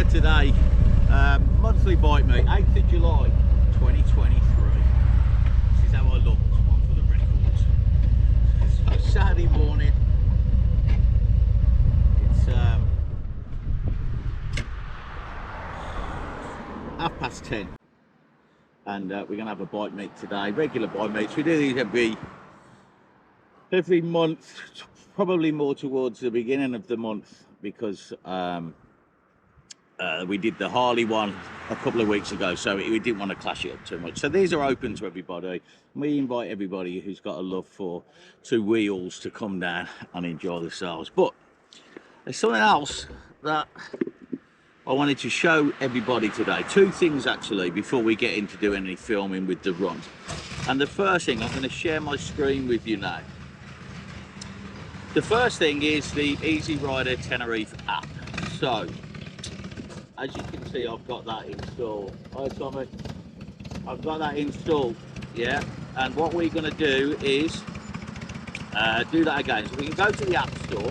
here today, monthly bike meet, 8th of July 2023. This is how I look, one for the records. So Saturday morning, it's 10:30 and we're going to have a bike meet today, regular bike meets. We do these every month, probably more towards the beginning of the month, because we did the Harley one a couple of weeks ago, so we didn't want to clash it up too much. So these are open to everybody. We invite everybody who's got a love for two wheels to come down and enjoy themselves. But there's something else that I wanted to show everybody today. Two things actually, before we get into doing any filming with the run. And the first thing, I'm going to share my screen with you now. The first thing is the Easy Rider Tenerife app. So, as you can see, I've got that installed. Hi Tommy. I've got that installed, yeah. And what we're going to do is do that again. So we can go to the App Store.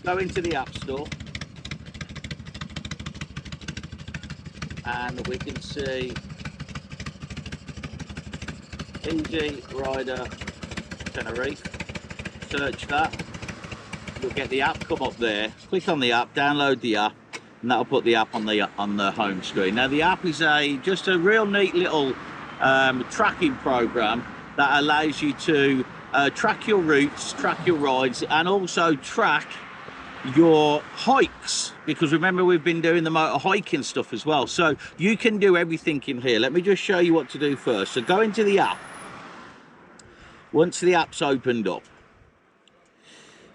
Go into the App Store. And we can see Easy Rider Tenerife. Search that. You'll get the app come up there. Click on the app, download the app, and that'll put the app on the home screen. Now the app is just a real neat little tracking program that allows you to track your routes, track your rides, and also track your hikes, because remember we've been doing the motor hiking stuff as well, so you can do everything in here. Let me just show you what to do first. So go into the app. Once the app's opened up,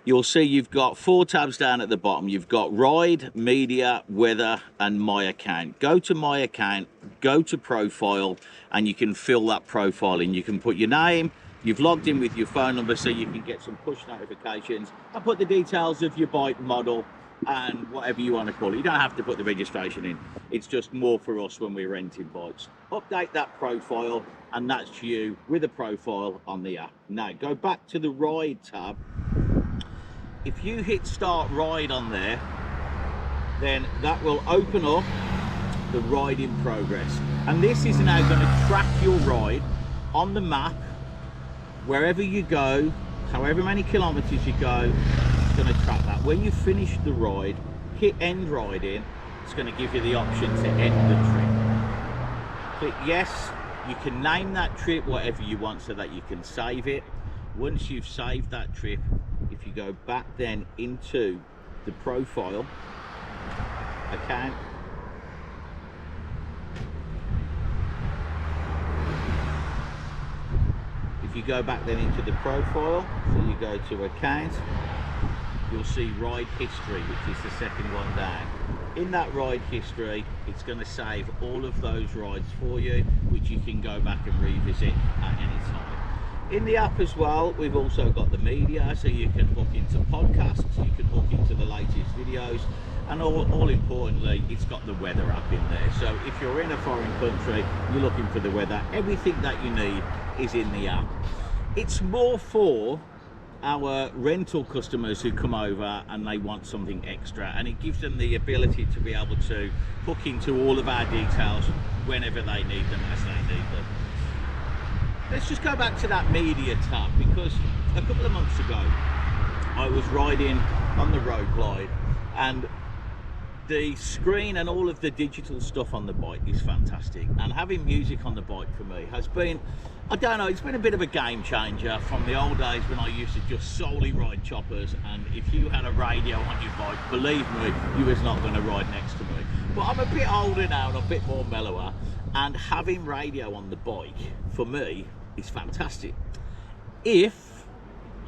you'll see you've got 4 tabs down at the bottom. You've got ride, media, weather, and my account. Go to my account, go to profile, and you can fill that profile in. You can put your name. You've logged in with your phone number so you can get some push notifications, and put the details of your bike model and whatever you want to call it. You don't have to put the registration in. It's just more for us when we're renting bikes. Update that profile, and that's you with a profile on the app. Now go back to the ride tab. If you hit start ride on there, then that will open up the ride in progress. And this is now going to track your ride on the map. Wherever you go, however many kilometers you go, it's going to track that. When you finish the ride, hit end riding, it's going to give you the option to end the trip. Click yes, you can name that trip whatever you want so that you can save it. Once you've saved that trip, if you go back then into the profile account, you go back then into the profile, so you go to account, you'll see ride history, which is the second one down. In that ride history, it's going to save all of those rides for you, which you can go back and revisit at any time. In the app as well, we've also got the media, so you can hook into podcasts, you can hook into the latest videos, and all importantly, it's got the weather app in there. So if you're in a foreign country, you're looking for the weather, everything that you need is in the app. It's more for our rental customers who come over and they want something extra, and it gives them the ability to be able to hook into all of our details whenever they need them, as they need them. Let's just go back to that media tab, because a couple of months ago I was riding on the Road Glide, and the screen and all of the digital stuff on the bike is fantastic, and having music on the bike for me has been, I don't know, it's been a bit of a game changer from the old days when I used to just solely ride choppers, and if you had a radio on your bike, believe me, you was not going to ride next to me. But I'm a bit older now and a bit more mellower, and having radio on the bike for me is fantastic if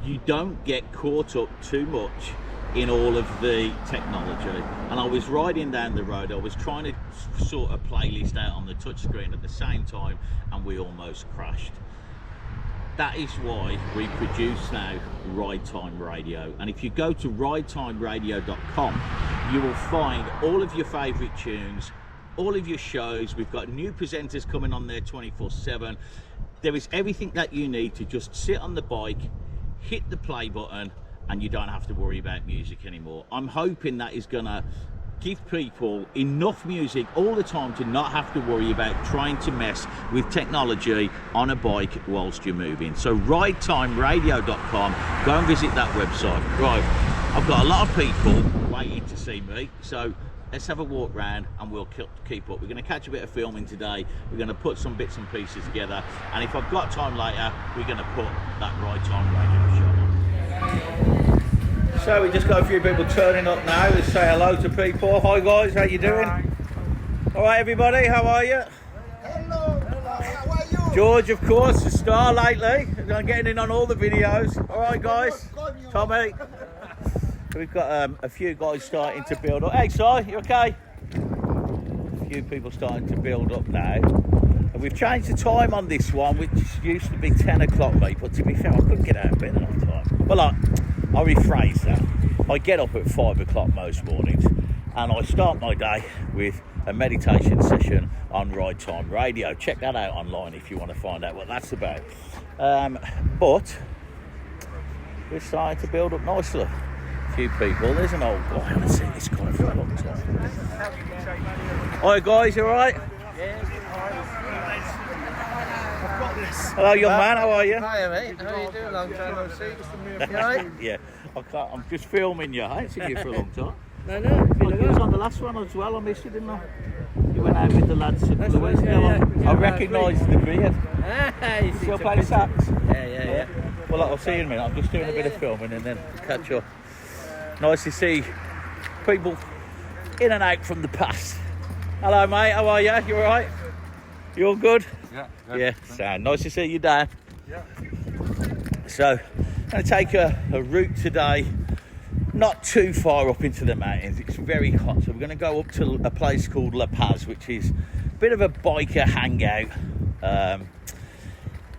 you don't get caught up too much in all of the technology. And I was riding down the road, I was trying to sort a playlist out on the touchscreen at the same time, and we almost crashed. That is why we produce now Ride Time Radio, and if you go to ridetimeradio.com, you will find all of your favorite tunes, all of your shows. We've got new presenters coming on there 24/7. There is everything that you need to just sit on the bike, hit the play button, and you don't have to worry about music anymore. I'm hoping that is gonna give people enough music all the time to not have to worry about trying to mess with technology on a bike whilst you're moving. So ridetimeradio.com, go and visit that website. Right, I've got a lot of people waiting to see me, so let's have a walk round and we'll keep up. We're going to catch a bit of filming today. We're going to put some bits and pieces together, and if I've got time later, we're going to put that Ride Time Radio show on. So we just got a few people turning up now. Let's say hello to people. Hi guys, how you doing? All right everybody, how are you? Hello, how are you? George, of course, the star lately. I'm getting in on all the videos. All right guys, Tommy. We've got a few guys starting to build up. Hey, Si, you okay? A few people starting to build up now. And we've changed the time on this one, which used to be 10 o'clock, mate. But to be fair, I couldn't get out of bed enough time. Well, I'll rephrase that. I get up at 5 o'clock most mornings, and I start my day with a meditation session on Ride Time Radio. Check that out online if you want to find out what that's about. But we're starting to build up nicely. Few people. There's an old guy. I haven't seen this guy for a long time. Hi guys, you alright? Hello young man, how are you? Hi mate, how are you doing? Long time no see. You alright? Yeah, I'm just filming you. I ain't seen you for a long time. No, You was on the last one as well. I missed you, didn't I? You went out with the lads a couple of weeks ago. I recognised the beard. You still playing sax? Yeah. Well, I'll see you in a minute. I'm just doing a bit of filming and then catch up. Nice to see people in and out from the past. Hello mate, how are you? You alright? You all good? Yeah, sound. Nice to see you, Dan. Yeah. So, I'm going to take a route today, not too far up into the mountains. It's very hot, so we're going to go up to a place called La Paz, which is a bit of a biker hangout.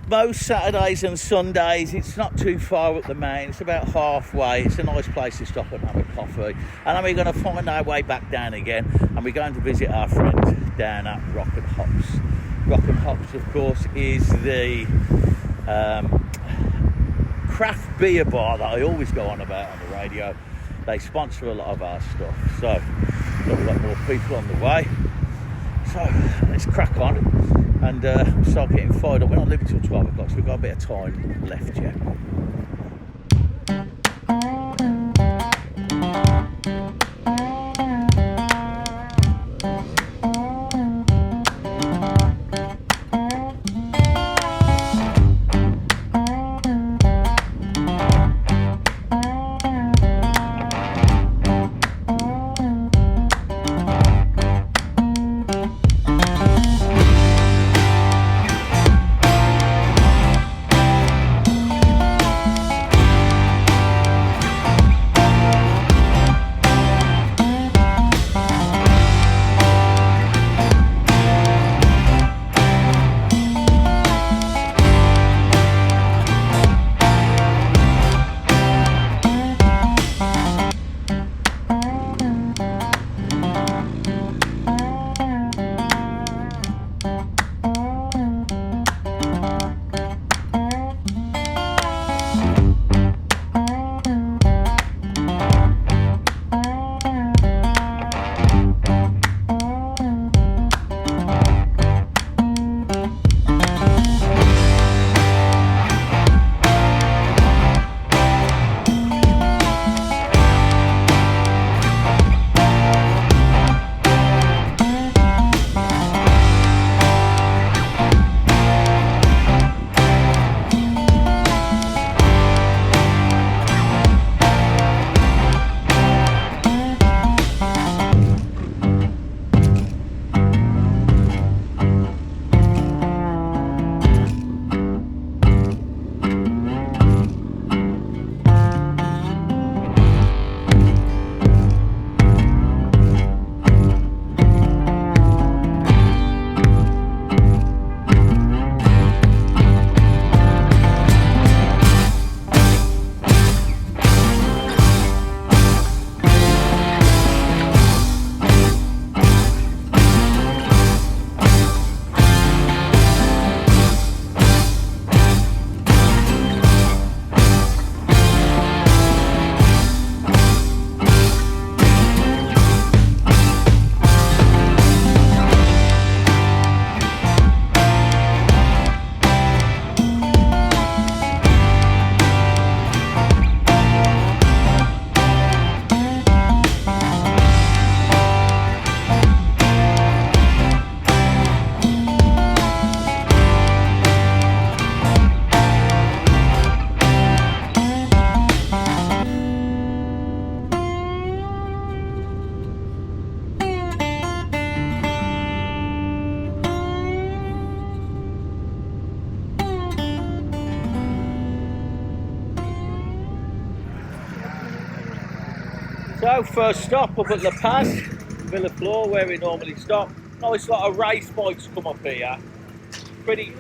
Most Saturdays and Sundays, it's not too far up the mountain. It's about halfway. It's a nice place to stop and have a coffee. And then we're going to find our way back down again, and we're going to visit our friend down at Rock and Hops. Rock and Hops, of course, is the craft beer bar that I always go on about on the radio. They sponsor a lot of our stuff. So we've got more people on the way. So let's crack on and start getting fired up. We're not leaving till 12 o'clock, so we've got a bit of time left yet. go first stop up at La Paz, Vila Flor, where we normally stop. Nice lot of race bikes come up here. Pretty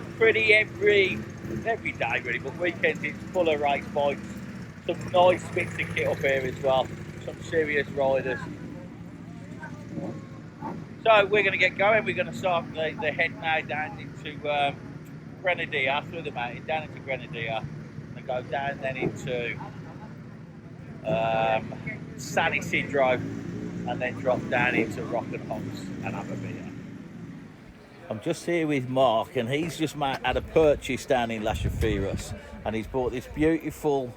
every day really, but weekends it's full of race bikes. Some nice bits of kit up here as well. Some serious riders. So we're going to get going. We're going to start the head now down into Grenadilla, through the mountain, down into Grenadilla, and go down then into San Isidro, and then drop down into Rock and Hops and have a beer. I'm just here with Mark, and he's just had a purchase down in Las Chafiras, and he's bought this beautiful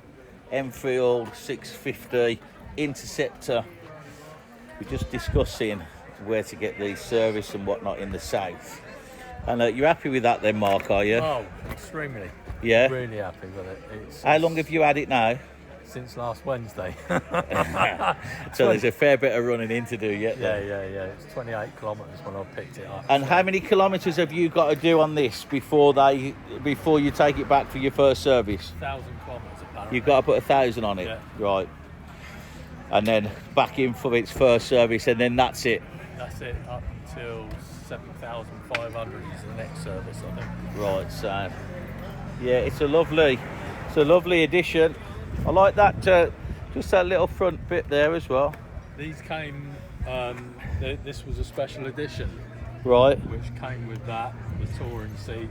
Enfield 650 Interceptor. We're just discussing where to get these serviced and whatnot in the south. And you're happy with that then, Mark, are you? Oh, extremely. Yeah? Really happy with it. How long have you had it now? Since last Wednesday. So there's a fair bit of running in to do yet then. Yeah. It's 28 kilometres when I picked it up. And how many kilometres have you got to do on this before you take it back for your first service? 1,000 kilometres apparently. You've got to put 1,000 on it? Yeah. Right. And then back in for its first service, and then that's it? That's it, up until 7,500 is the next service, I think. Right, so yeah, it's a lovely addition. I like that, just that little front bit there as well. These came, this was a special edition. Right. Which came with that, the touring seat,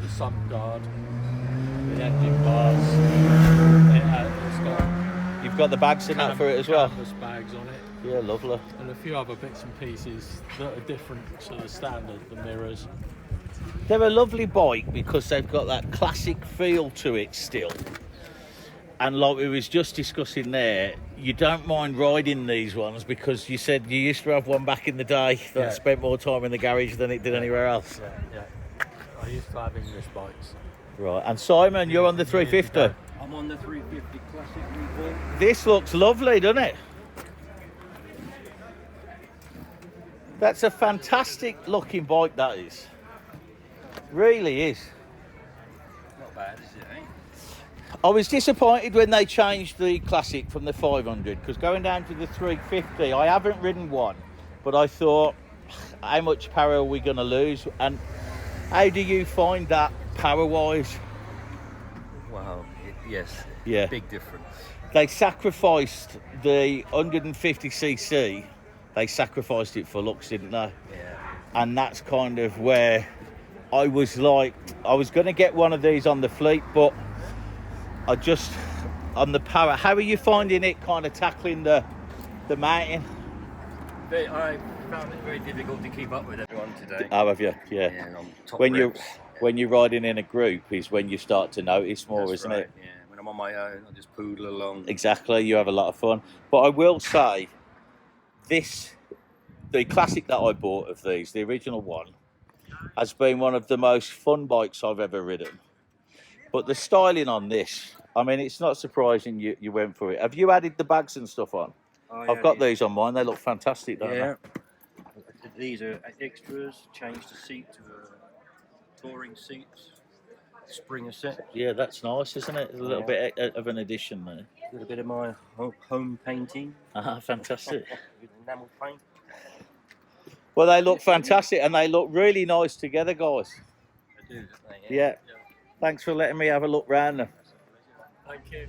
the sun guard, the engine bars. It's got You've got the bags in that for it as well? Canvas bags on it. Yeah, lovely. And a few other bits and pieces that are different to the standard, the mirrors. They're a lovely bike because they've got that classic feel to it still. And like we was just discussing there, you don't mind riding these ones because you said you used to have one back in the day that spent more time in the garage than it did anywhere else. Yeah. I used to have English bikes. Right, and Simon, you're on the 350. I'm on the 350 Classic Revolt. This looks lovely, doesn't it? That's a fantastic looking bike, that is. Really is. Not bad, is it, eh? I was disappointed when they changed the Classic from the 500 because going down to the 350, I haven't ridden one, but I thought, how much power are we going to lose? And how do you find that power-wise? Wow, yes. Yeah. Big difference. They sacrificed the 150cc. They sacrificed it for looks, didn't they? Yeah. And that's kind of where I was like, I was going to get one of these on the fleet, but I just, on the power. How are you finding it kind of tackling the mountain? I found it very difficult to keep up with everyone today. How have you? Yeah. And on top When reps. when you're riding in a group is when you start to notice more, That's isn't right, it? Yeah. When I'm on my own, I just poodle along. Exactly. You have a lot of fun. But I will say, the Classic that I bought of these, the original one, has been one of the most fun bikes I've ever ridden. But the styling on this, I mean, it's not surprising you went for it. Have you added the bags and stuff on? Oh, I've got these on mine. They look fantastic, don't Yeah. These are extras. Changed the seat to touring seats. Springer set. they? Yeah, that's nice, isn't it? A little bit of an addition there. A little bit of my home painting. Ah, fantastic. With enamel paint. Well, they look fantastic and they look really nice together, guys. They do, don't they? Yeah. Thanks for letting me have a look round them. Thank you.